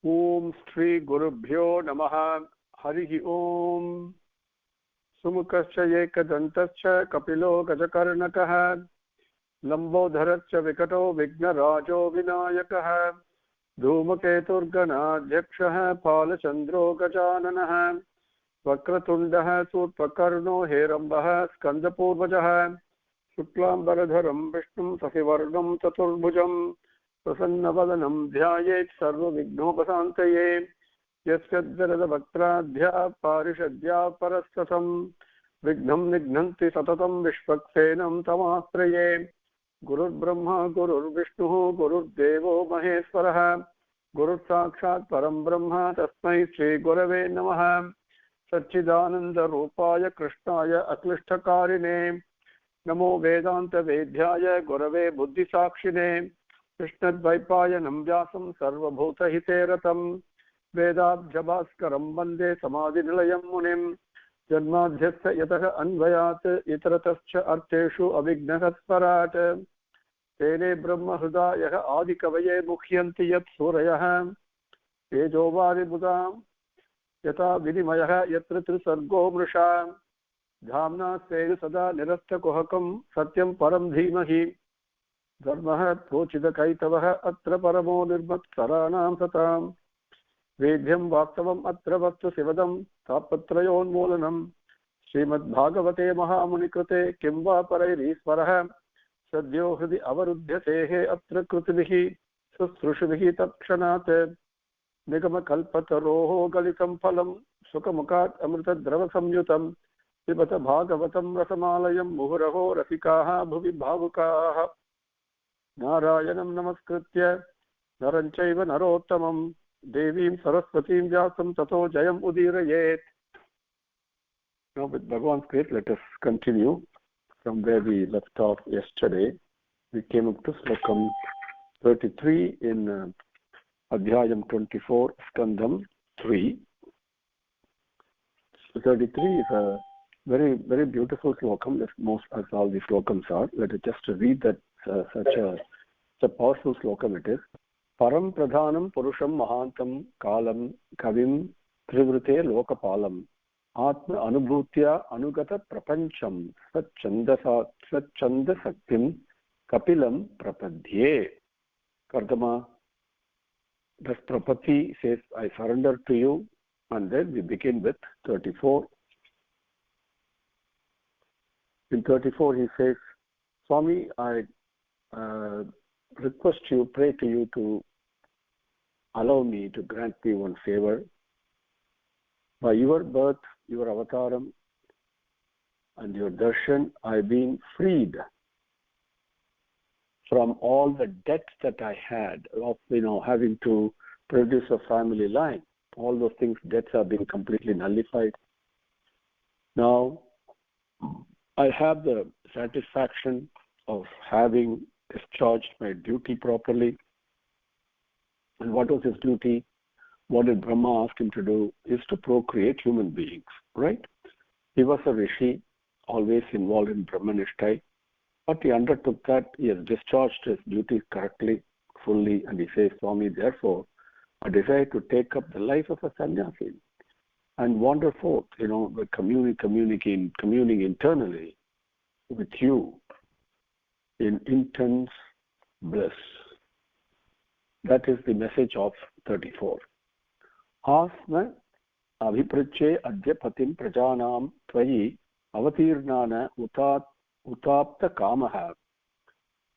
Om Shri Gurubhyo Namaha. Harihi Om. Sumukascha Ekadantascha Kapilo Gajakarnakaha. Lambodharascha Vikato Vignarajo Vinayakaha. Dhumaketurganadhyakshaha Palachandro Gajananaha. Vakratundaha Surpakarno Herambah Skandapurvajaha. Shuklambaradharam Vishnum Sahivarnam Chaturbhujam. Prasannabadanam Dhyayet Sarva Vignopasantaye. Yasyadjarada Bhaktradhya Parishadhya Parastatam. Vignam Nignanti Satatam Vishvaksenam Tamastraye. Gurur Brahma Gurur Vishnu Gurur Devo Maheswaraha. Gurur Sakshat Param Brahma Tasmai Shri Gurave Namaha. Satchidananda Rupaya Krishnaya Aklishtakarine. Namo Vedanta Vedhyaya Gurave Buddhi Sakshine. Krishnadvaipayanam Vyasam Sarvabhuta Hiteratam. Vedabjabhaskaram Vande Samadhinilayam Munim. Janmadhyasya yataha anvayat itaratascha arteshu avignahatsparat. Tene Brahma Hrudayaha Adikavaye Mukhyanti Yat Surayaha. Tejovari Budam Yata Vinimayaha Yatra Trisargo Mrisha. Dhamna Sena Sada Nirasta Kuhakam Satyam Param Dhimahi. Dharmaha Prochida Kaitavaha Atra Paramo Nirmat Saranam Satam. Vedhyam Vaktavam Atra Vattu Sivadam Tapatrayon Molanam. Srimad Bhagavate Mahamunikrate Kimva Parairisvaraha. Sadhyo Hridi Avarudhyatehe Atra Krutivihi Susrushivihi Takshanate. Nigama Kalpataroho Galitam Phalam Sukamukat Amrita Drava Samyutam. Pibata Bhagavatam Rasamalayam Muhuraho Rasikaha Bhuvi Bhavukaha. Narayanam Namaskritya Naranchaiva Narottamam Devim Saraswatim Vyasam Tato Jayam Udirayet. Now with Bhagavan's grace, let us continue from where we left off yesterday. We came up to Slokam 33 in Adhyayam 24, Skandam 3. So 33 is a very, very beautiful slokam, as all the slokams are. Let us just read that such a powerful slokam it is. Param Pradhanam Purusham Mahantam Kalam Kavim Trivrute Lokapalam Atma Anubhutya Anugata Prapancham Satchanda Saktim Kapilam Prapadhye. Kardama, thus Prapati says, I surrender to you, and then we begin with 34. In 34 he says, Swami, I request you, pray to you to allow me to grant me one favor. By your birth, your avataram, and your darshan, I've been freed from all the debts that I had of, having to produce a family line. All those things, debts have been completely nullified. Now, I have the satisfaction of having discharged my duty properly. And what was his duty? What did Brahma ask him to do? Is to procreate human beings, right? He was a rishi, always involved in Brahmanishtai, but he undertook that. He has discharged his duties correctly, fully, and he says, Swami, therefore, I desire to take up the life of a sannyasi and wander forth, communing internally with you in intense bliss. That is the message of 34. Asma abhiprache adyapatim prajanam tvayi avatirnana utapta kamaha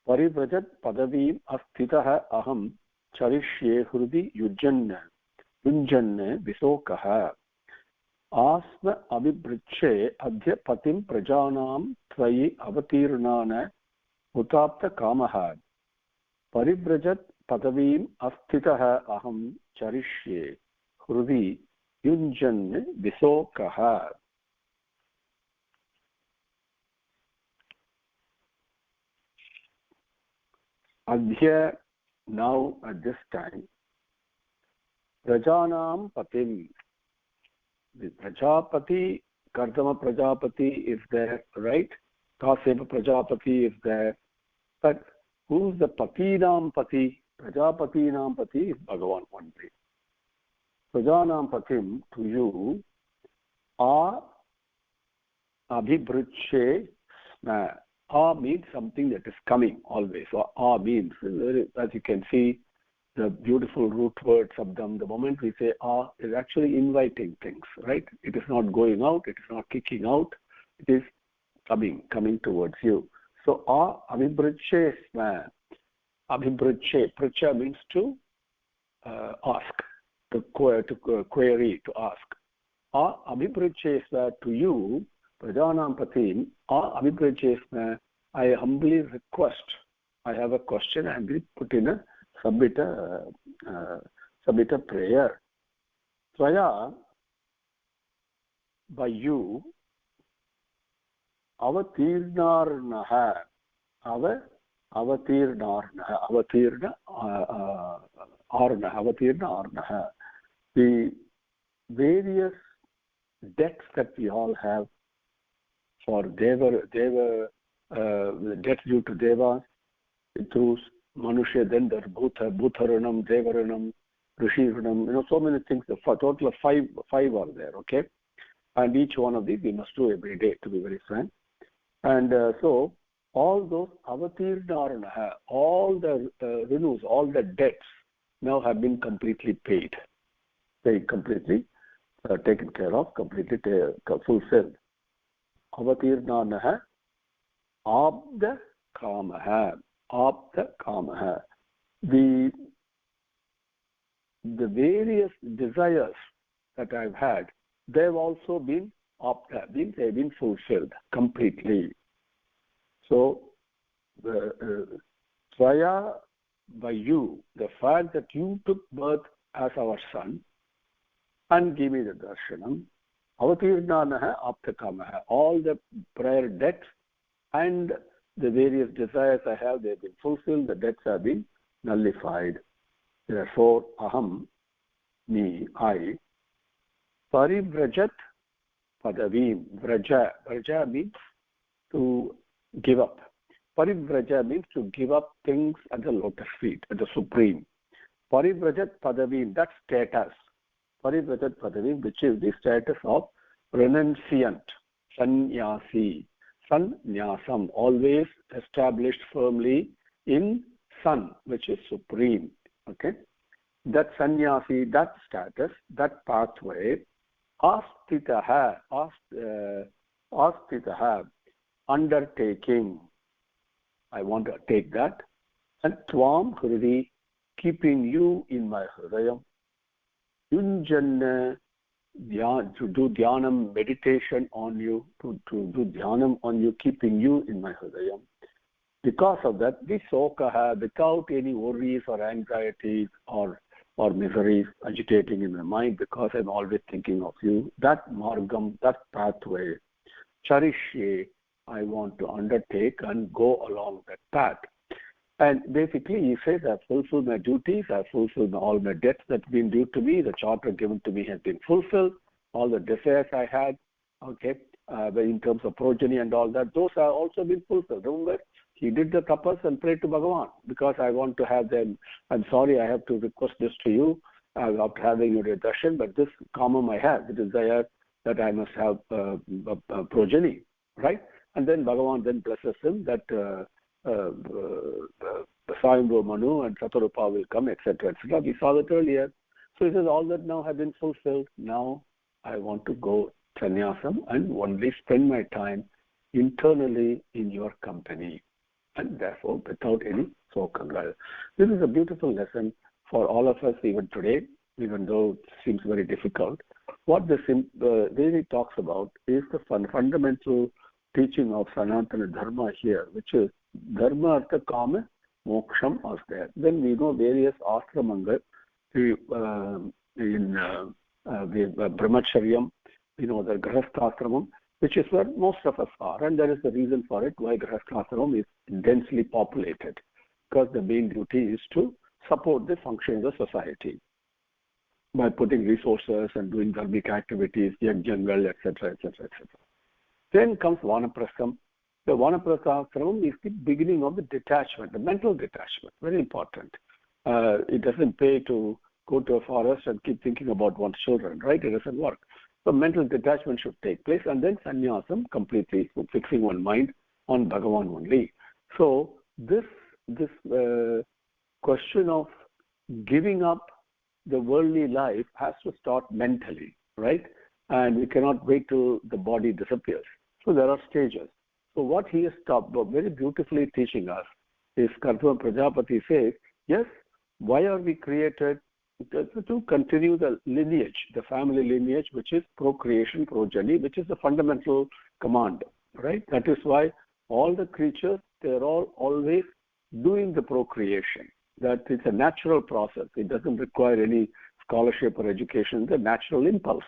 parivrajat padavim asthitaha aham charishye hrudi yujjanna visokaha. Asma abhiprache adyapatim prajanam tvayi avatirnana utapta kamaha parivrajat padavim asthitaha aham charishye hrudi yunjan visokaha. Adhya, now at this time, Prajanam Patim. The Prajapati, Kardama Prajapati is there, right? Kaseva Prajapati is there. But who's the Patinam Pati? Prajapatinam Pati is Bhagavan one day. Prajanam Patim, to you, A Abhibruche Sma. A means something that is coming always. So A means, as you can see, the beautiful root word sabdam, the moment we say A is actually inviting things, right? It is not going out, it is not kicking out, it is coming towards you. So A Abhibruche Sma. Abhibruche, Prucha means to ask, to query, to ask. A Abhibruche to you, Prajanam Patim, A Abhibruche, I humbly request, I have a question, I will put in a submit a prayer. Tvaya, by you, avatirnarnaha, avatirna arnaha, the various debts that we all have for deva debts due to devas, through Manusha, then there Bhutaranam, Devaranam, Rishiranam, so many things. The total of five are there, okay? And each one of these we must do every day, to be very frank. And so all those avatirnaranaha, all the renewals, all the debts now have been completely paid. They completely taken care of, completely fulfilled. Avatirnaranaha, abda kamaha. Apta kamaha. The various desires that I've had, they've also been apta, they've been fulfilled completely. So, Tvaya, by you, the fact that you took birth as our son and gave me the darshanam, avatirnanaha apta kamaha, all the prior debts and the various desires I have, they have been fulfilled, the debts have been nullified. Therefore, aham, me, I, parivrajat padavim, vraja means to give up. Parivraja means to give up things at the lotus feet, at the supreme. Parivrajat padavim, that status. Parivrajat padavim, which is the status of renunciant, sannyasi. Sannyasam, always established firmly in Sun, which is supreme. Okay? That sannyasi, that status, that pathway, astitaha, undertaking. I want to take that. And tvam hridi, keeping you in my hridayam. Yunjanna, to do dhyanam, meditation on you, to do dhyanam on you, keeping you in my hridayam. Because of that, this sokaha, without any worries or anxieties or miseries agitating in my mind, because I'm always thinking of you, that margam, that pathway, charishye, I want to undertake and go along that path. And basically, he says, I've fulfilled my duties, I've fulfilled all my debts that have been due to me, the charter given to me has been fulfilled, all the desires I had, okay, in terms of progeny and all that, those have also been fulfilled. Remember, he did the tapas and prayed to Bhagavan, because I want to have them. I'm sorry, I have to request this to you, after having your darshan, but this kamam I have, the desire that I must have progeny, right? And then Bhagavan then blesses him that Swayambhu Manu and Satarupa will come, etc., etc. We saw that earlier. So he says, all that now have been fulfilled. Now I want to go sannyasam and only spend my time internally in your company, and therefore without any sokanga. This is a beautiful lesson for all of us even today, even though it seems very difficult. What this really talks about is the fundamental teaching of Sanatana Dharma here, which is Dharma, Artha, Kama, Moksham was there. Then we know various ashramangas in Brahmacharyam, we know the Grahasthashramam, which is where most of us are, and there is a reason for it why Grahasthashramam is densely populated, because the main duty is to support the function of the society by putting resources and doing dharmic activities, yajnangal, etc., etc., etc. Then comes Vanaprastham. The Vanaprasthashramam is the beginning of the detachment, the mental detachment, very important. It doesn't pay to go to a forest and keep thinking about one's children, right? It doesn't work. So mental detachment should take place, and then sannyasam, completely fixing one mind on Bhagavan only. So this question of giving up the worldly life has to start mentally, right? And we cannot wait till the body disappears. So there are stages. So what he has very beautifully teaching us is Kardama Prajapati says, yes, why are we created? To continue the lineage, the family lineage, which is procreation, progeny, which is the fundamental command, right? That is why all the creatures, they're all always doing the procreation. That is a natural process. It doesn't require any scholarship or education. It's a natural impulse,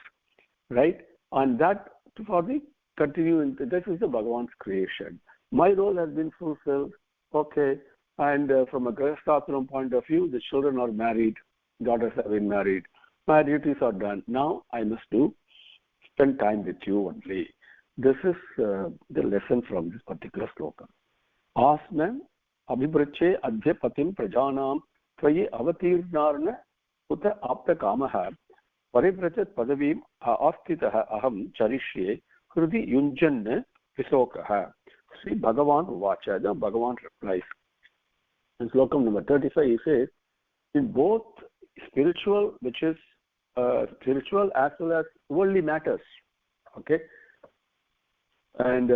right? And that for the continuing, this is the Bhagavan's creation. My role has been fulfilled, okay, and from a Grahasthasaram point of view, the children are married, daughters have been married, my duties are done. Now I must spend time with you only. This is the lesson from this particular sloka. Asman abhibrache adhyapatim prajanam tvayi avatirnarna uta apta kamaha parivrachat padavim astitaha aham charishye hrudi yunjanna visokaha. Sri Bhagavan uvacha. The Bhagavan replies. In slokam number 35, he says, in both spiritual, which is spiritual as well as worldly matters, okay? And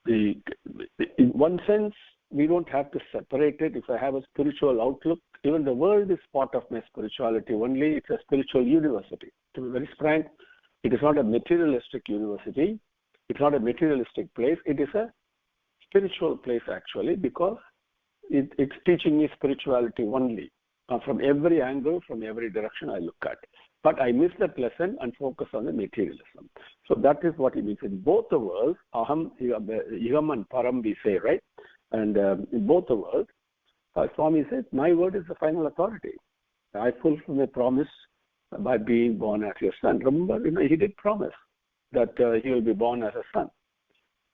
in one sense, we don't have to separate it. If I have a spiritual outlook, even the world is part of my spirituality only. It's a spiritual university. To be very frank, it is not a materialistic university. It's not a materialistic place. It is a spiritual place, actually, because it's teaching me spirituality only. From every angle, from every direction I look at. But I miss that lesson and focus on the materialism. So that is what he means. In both the worlds, aham, iham and param we say, right? And in both the worlds, Swami says, my word is the final authority. I fulfill my promise by being born as your son. Remember, he did promise that he will be born as a son.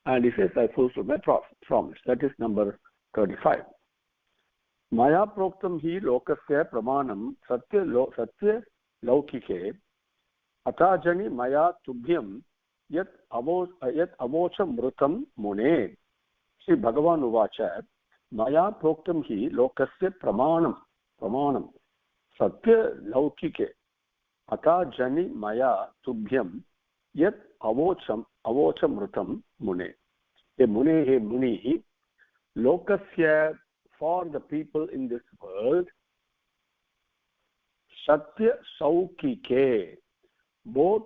And he says, I fulfill my promise. That is number 35. Maya proktam hi lokasya pramanam satya laukike atajani maya tubhyam yat avocham mrutam mune. Sri Bhagavan uvacha. Maya proktam hi lokasya pramanam satya laukike atajani maya tubhyam yat avocham mrutam mune. He muni lokasya, for the people in this world, Sathya Saukike, both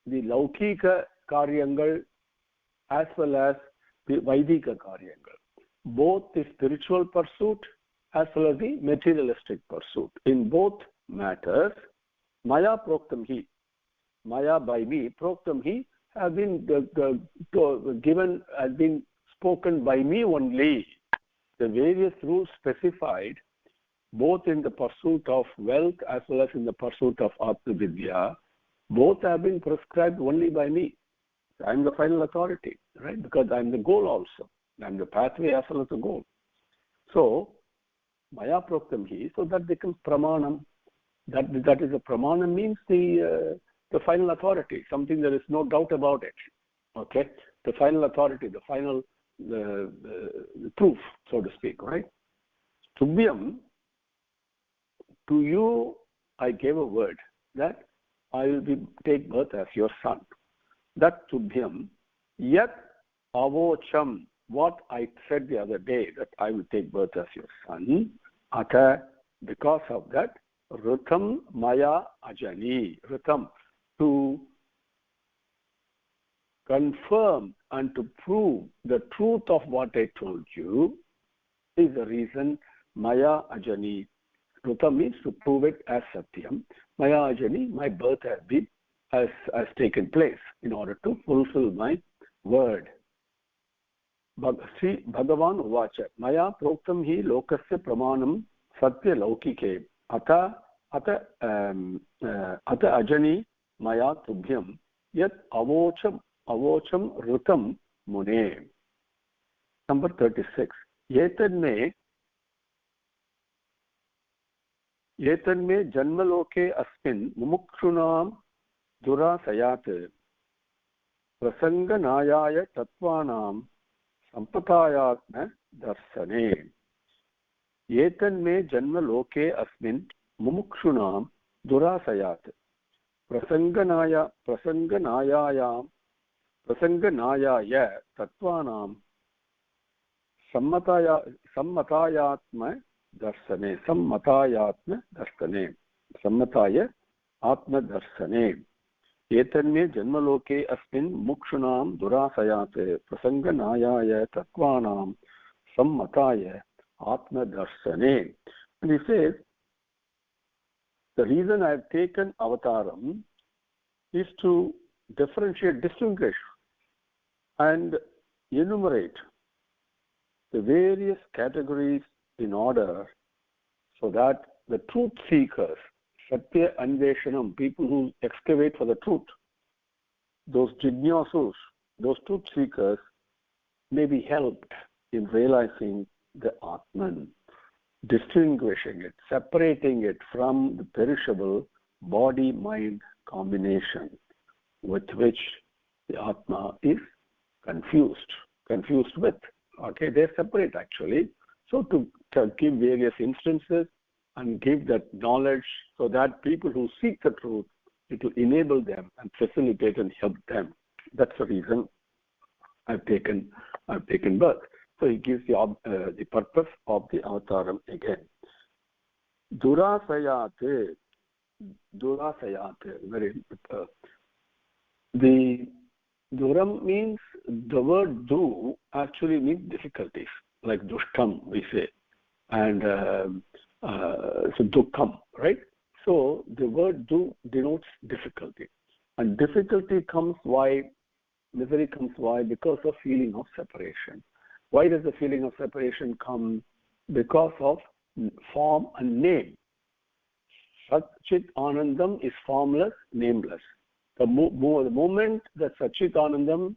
the Laukika Karyangal as well as the Vaidika Karyangal, both the spiritual pursuit as well as the materialistic pursuit. In both matters, Maya Proktam Hi, Maya by me, Proktam Hi, have been given, has been spoken by me only. The various rules specified, both in the pursuit of wealth as well as in the pursuit of Atma Vidya, both have been prescribed only by me. I am the final authority, right? Because I am the goal also. I am the pathway as well as the goal. So, Maya Proktam Hi, so that becomes Pramanam. That is a Pramanam means the final authority, something there is no doubt about it. Okay? The final authority, the final the proof, so to speak, right? Tubhyam, to you I gave a word that I will take birth as your son. That Tubhyam, yet avocham, what I said the other day, that I will take birth as your son, ata, because of that, Rutam Maya Ajani, Rutam, to confirm and to prove the truth of what I told you is the reason Maya Ajani. Rutam means to prove it as Satyam. Maya Ajani, my birth has taken place in order to fulfill my word. Sri Bhagavan uvacha. Maya proktam hi lokasya pramanam satya laukike ata ajani maya tubhyam yat avocham rutam mune. Number 36. Yetad me एतन्मे जन्मलोके अस्मिन् मुमुक्षूणां दुराशयात् प्रसङ्गनायाय तत्त्वानां सम्पदायात्म दर्शने एतन्मे जन्मलोके अस्मिन् मुमुक्षूणां दुराशयात् प्रसङ्गनायाय तत्त्वानां सम्मतायात्म दर्शने एतन्मे जन्मलोके अस्मिन् मुमुक्षूणां दुराशयात् प्रसङ्गनायाय तत्त्वानां सम्मताय आत्मदर्शने. And he says, the reason I have taken avataram is to differentiate, distinguish, and enumerate the various categories in order so that the truth seekers, Sathya Anveshanam, people who excavate for the truth, those jignasus, those truth seekers, may be helped in realizing the Atman, distinguishing it, separating it from the perishable body-mind combination with which the Atma is confused with. Okay, they're separate actually. So to give various instances and give that knowledge so that people who seek the truth, it will enable them and facilitate and help them. That's the reason I've taken birth. So he gives the purpose of the avataram again. Durasayat, very the duram means, the word du actually means difficulties, like dushtam we say, and so dukkam, right? So the word du denotes difficulty, and difficulty comes why, misery comes why? Because of feeling of separation. Why does the feeling of separation come? Because of form and name. Satchit Anandam is formless, nameless. The moment that Satchit Anandam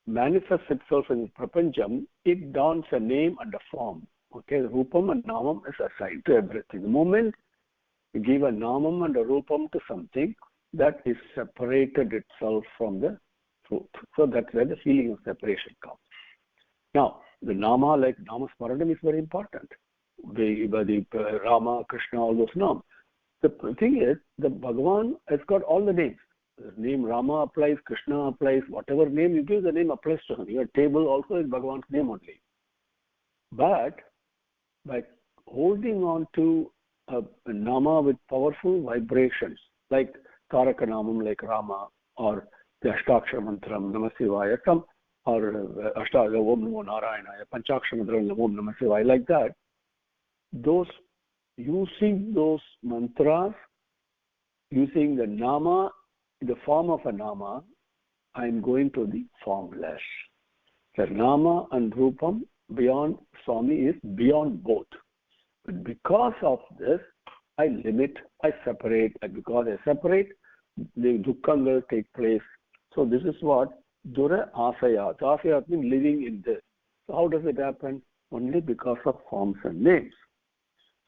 manifests itself in Prapancham, it dons a name and a form. Okay, Rupam and Namam is assigned to everything. The moment you give a Namam and a Rupam to something, that is separated itself from the truth. So that's where the feeling of separation comes. Now, the Nama, like Namasmaranam, is very important. The Rama, Krishna, all those names. The thing is, the Bhagavan has got all the names. The name Rama applies, Krishna applies, whatever name you give, the name applies to him. Your table also is Bhagavan's name only. But by holding on to a Nama with powerful vibrations, like Taraka Namam, like Rama, or the Ashtakshara Mantram, Namah Shivaya, some, or Ashtaga Om Namo Narayana, Panchakshara Mantram, Om Namah Shivaya, like that, those, using those mantras, using the Nama, the form of a Nama, I am going to the formless. The Nama and Rupam beyond Swami is beyond both. But because of this, I limit, I separate, and because I separate, the Dukkam will take place. So this is what Dura Asayat. Asayat means living in this. So how does it happen? Only because of forms and names.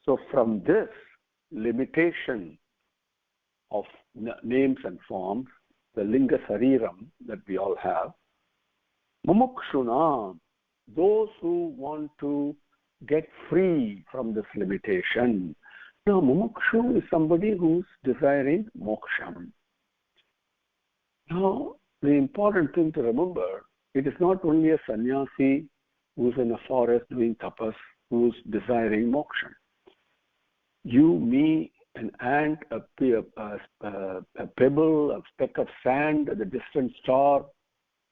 So from this limitation of names and forms, the Linga Sariram that we all have, Mumukshuna, those who want to get free from this limitation. Now, Mumukshu is somebody who's desiring moksham. Now, the important thing to remember, it is not only a sannyasi who's in a forest doing tapas, who's desiring moksham. You, me, an ant, a pebble, a speck of sand, the distant star,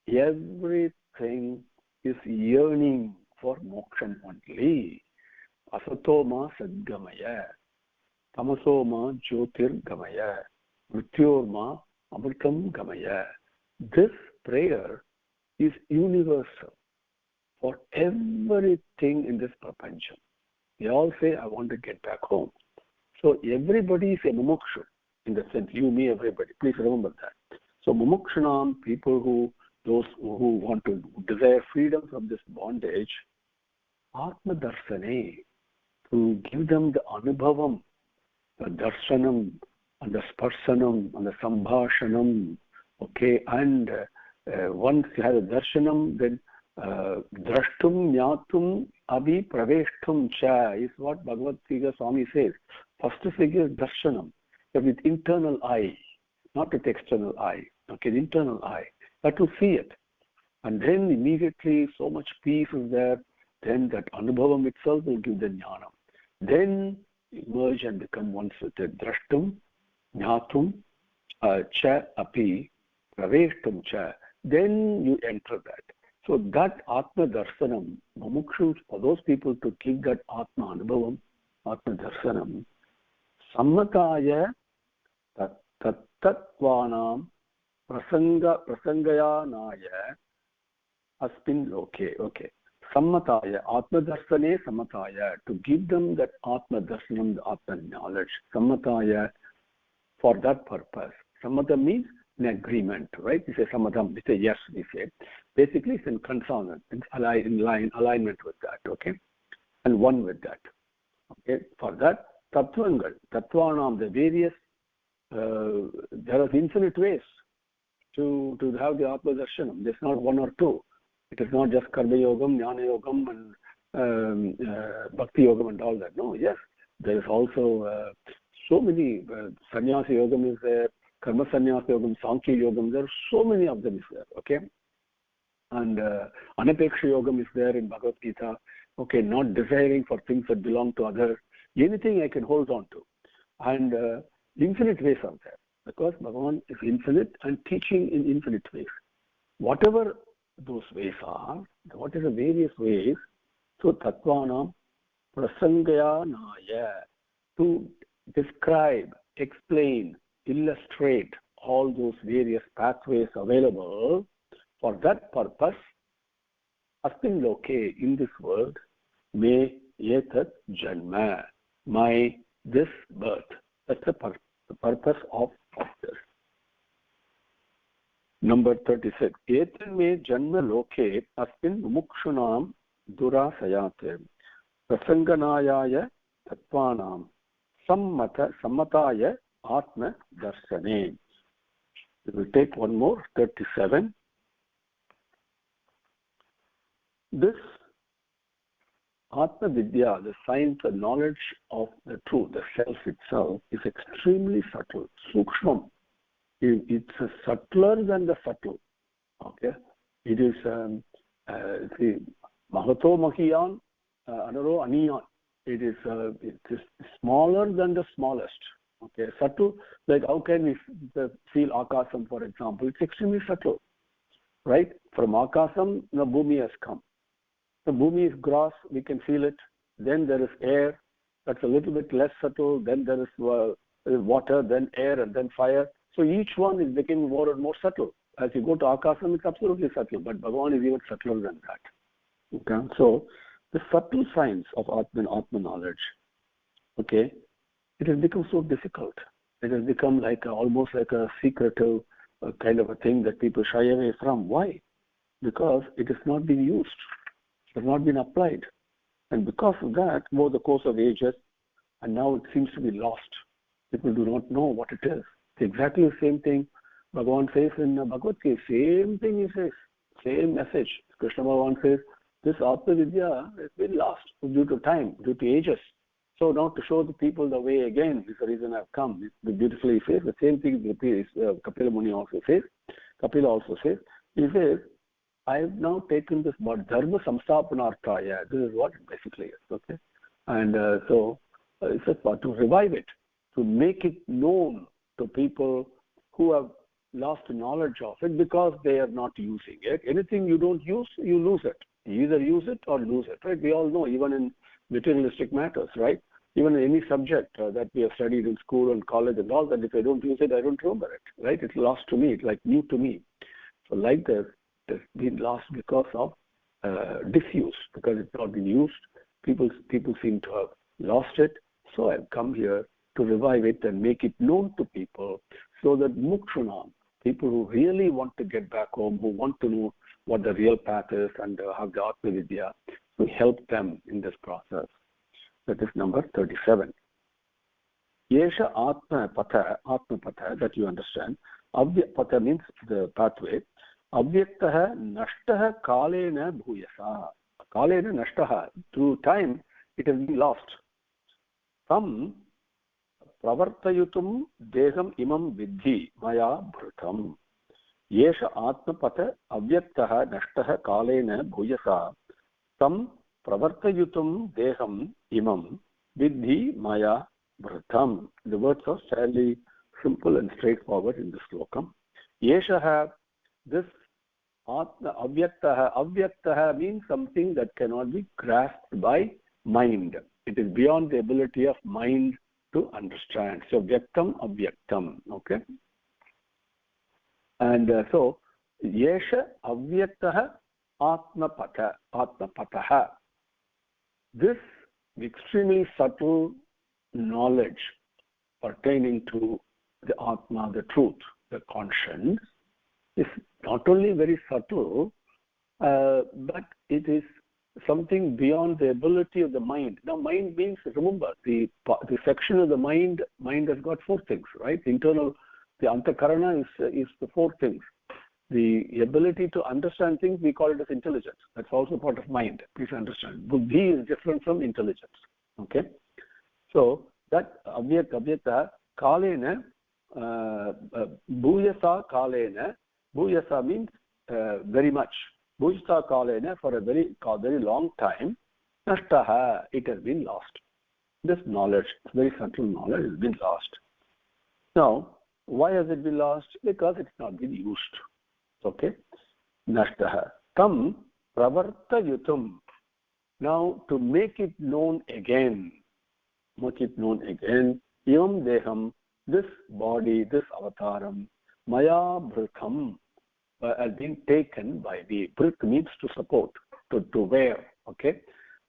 everything is yearning for moksham only. Asatoma sadgamaya, tamasoma jyotir gamaya, mrityorma amritam gamaya. This prayer is universal for everything in this prapancham. They all say, I want to get back home. So everybody is a mumukshu, in the sense, you, me, everybody. Please remember that. So mumukshanam, those who want to desire freedom from this bondage, atma darsane, to give them the anubhavam, the darshanam and the sparshanam and the sambhashanam. Okay, and once you have a darshanam, then drashtum jnatum abhi praveshtum cha is what Bhagavad Gita Swami says. First thing is darshanam, with internal eye, not with external eye. Okay, the internal eye, but to see it, and then immediately so much peace is there. Then that anubhavam itself will give the jnanam. Then emerge and become one with it. Drashtum jnatum cha api praveshtum cha. Then you enter that. So that Atma Darsanam, Mumukshus, for those people to give that Atma Anubhavam, Atma Darsanam, Sammataya Tattvanam Prasangayanaya Aspin Loke. Okay. Sammataya, Atma Darsane Sammataya, to give them that Atma Darsanam, the Atma knowledge. Sammataya, for that purpose. Sammata means an agreement, right? We say Sammatam, we say yes, we say. Basically, it's in consonant, in alignment with that, okay? And one with that, okay? For that, Tattvangal, Tattvanam, the various, there are infinite ways to have the Atma Darshanam. There's not one or two. It is not just Karma Yogam, Jnana Yogam, and Bhakti Yogam and all that. No, yes, there is also so many, Sannyasa Yogam is there, Karma Sannyasa Yogam, Sankhya Yogam, there are so many of them is there, okay? And Anapeksha Yogam is there in Bhagavad Gita, okay, not desiring for things that belong to others, anything I can hold on to. And infinite ways are there, because Bhagavan is infinite and teaching in infinite ways. Whatever those ways are, what are the various ways? So Tattvanam Prasangayanaya, to describe, explain, illustrate all those various pathways available. For that purpose, Asmin Loke, in this world, may yetat janma, my this birth. That's the purpose of this. Number 36. Etan me janma loke asmin mumukshunam durasayate prasanganayaya tattvanam sammataya atma darsane. We will take one more, 37. This Atma Vidya, the science and knowledge of the truth, the self itself, is extremely subtle, sukshmam. It's subtler than the subtle. Okay, it is mahato mahiyan, anaro aniyan. It is smaller than the smallest. Okay, subtle. Like how can we feel akasam, for example? It's extremely subtle, right? From akasam, the bhumi has come. The bhumi is gross, we can feel it. Then there is air, that's a little bit less subtle. Then there is water, then air, and then fire. So each one is becoming more and more subtle. As you go to Akasam, it's absolutely subtle, but Bhagavan is even subtler than that. Okay, so the subtle science of Atma knowledge, okay, it has become so difficult. It has become like almost like a secretive kind of a thing that people shy away from. Why? Because it has not been used. It has not been applied. And because of that, over the course of ages, and now it seems to be lost. People do not know what it is. It's exactly the same thing Bhagavan says in Bhagavad Gita. Same thing he says. Same message. Krishna Bhagavan says, this Atma Vidya has been lost due to time, due to ages. So now to show the people the way again is the reason I've come. It beautifully says the same thing Kapila Muni also says. Kapila also says. He says, I have now taken this word dharma samsthapanarthaya. This is what it basically is, okay? And so it's just to revive it, to make it known to people who have lost knowledge of it because they are not using it. Anything you don't use, you lose it. You either use it or lose it, right? We all know, even in materialistic matters, right? Even in any subject that we have studied in school and college and all that, if I don't use it, I don't remember it, right? It's lost to me. It's like new to me. So like this, has been lost because of disuse, because it's not been used. People seem to have lost it. So I've come here to revive it and make it known to people, so that mukshunam, people who really want to get back home, who want to know what the real path is and have the Atma Vidya, to help them in this process. That is number 37. Yesha Atmapatha, that you understand. Patha means the pathway. Avyaktaha Nashtaha Kalena Bhuyasa. Kalena Nashtaha. Through time, it has been lost. Tam Pravartayutum Deham Imam Vidhi Maya Bhrutam. Yesha Atmapatha Avyaktaha Nashtaha Kalena Bhuyasa. Tam Pravartayutum Deham Imam Vidhi Maya Bhrutam. The words are fairly simple and straightforward in this slokam. Yesha, this Atma Avyaktaha. Avyaktaha means something that cannot be grasped by mind. It is beyond the ability of mind to understand. So Vyaktam Avyaktam. Okay. And so Yesha Avyaktaha Atmapataha. This extremely subtle knowledge pertaining to the Atma, the truth, the conscience, is not only very subtle, but it is something beyond the ability of the mind. Now, mind means, remember, the section of the mind has got four things, right? The antakarana is the four things. The ability to understand things, we call it as intelligence. That's also part of mind. Please understand. Buddhi is different from intelligence. Okay? So, that avyakta kalena, bhuyasa kalena, bhuyasa means very much. Bhuyasa kalena, for a very long time, nashtaha, it has been lost. This knowledge, very subtle knowledge, has been lost. Now, why has it been lost? Because it's not been used. Okay? Nashtaha. Tam pravartayutum. Now, to make it known again, Yam Deham, this body, this avataram, Maya Bhrutam, has been taken by me. Bhrit means to support, to wear. Okay?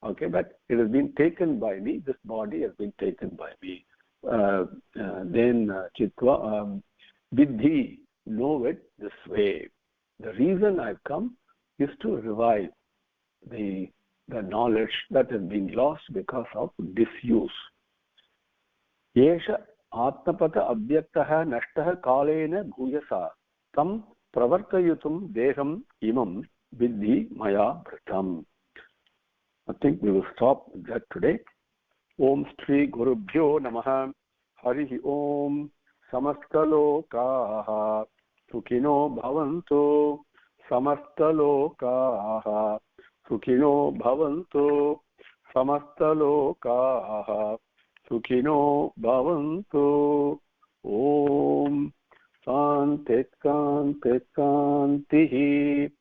Okay, but it has been taken by me. This body has been taken by me. Then Chitva, Vidhi, know it this way. The reason I've come is to revive the knowledge that has been lost because of disuse. Yesha Atmapata Avyaktaha Nashtaha Kalena Bhuyasa Tam Pravartayutum Deham Imam Vidhi Maya Bhritam. I think we will stop with that today. Om Shri Gurubhyo Namaha. Harihi Om. Samastalokaha Sukhino Bhavantu. Samastalokaha Sukhino Bhavantu. Samastalokaha Sukhino Bhavantu. Om Shanti Shanti Shanti.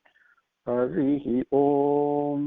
Harihi Om.